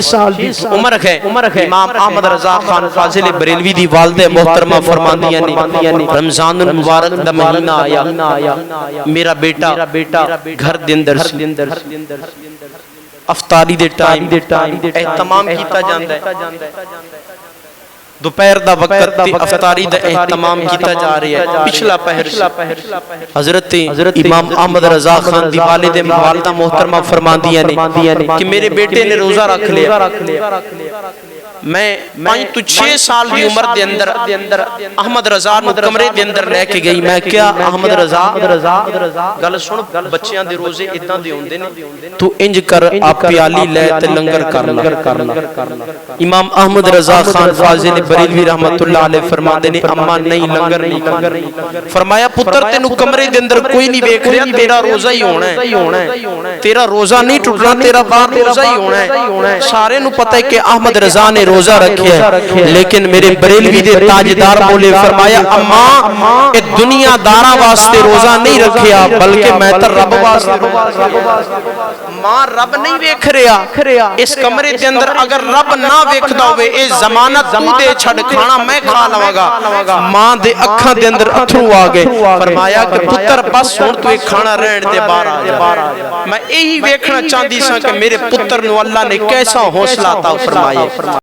साल दी उम्र है। इमाम अहमद रजा खान फाजिल बरेलवी दी वालिदा मोहतरमा फरमांदियां ने रमजान मुबारक दा महीना आया, मेरा बेटा घर दे अंदर अफतारी दे टाइम एहतमाम कीता जांदा है। दोपहर दा वक्त अफतारी दा एहतमाम कीता जा रहा है। पिछला पहर हजरत इमाम अहमद रजा खान दी वालिदा मोहतरमा फरमांदियां ने कि मेरे बेटे ने रोजा रख लिया। मैं 5 तो 6 साल की उम्र के अंदर अहमद रजा नु कमरे के अंदर लेके गई। मैं क्या अहमद रजा गल सुन, बच्चों के रोजे इदां दे होंदे ने, तू इंज कर आप प्याली ले ते लंगर कर ला। इमाम अहमद रजा खान फाजिल बरेलवी रहमतुल्लाह अलैह फरमाते ने अम्मा नहीं लंगर नहीं। फरमाया पुत्र तेनू कमरे के अंदर कोई नहीं देख रहा, तेरा रोजा ही होना है, तेरा रोजा नहीं टुटना, तेरा बाहर रोजा ही होना है। सारे नु पता है कि अहमद रजा ने रोजा रखे है, लेकिन मेरे बरेलवी दे ताजदार बोले फरमाया अम्मा ये दुनियादारा वास्ते रोजा नहीं रखिया, बल्कि मैं तो रब वास्ते। मां रब नहीं वेख रहा इस कमरे के अंदर, अगर रब ना वेखदा होवे ए जमानत तू दे छड़ खाना मैं खा लवांगा। मां दे अखां दे अंदर अथरू आ गए। फरमाया कि पुत्र बस हुण तू खाना रहन दे, बाहर आ जा। मैं यही वेखना चाहती सा कि मेरे पुत्र नु अल्लाह ने कैसा हौसला अता फरमाया।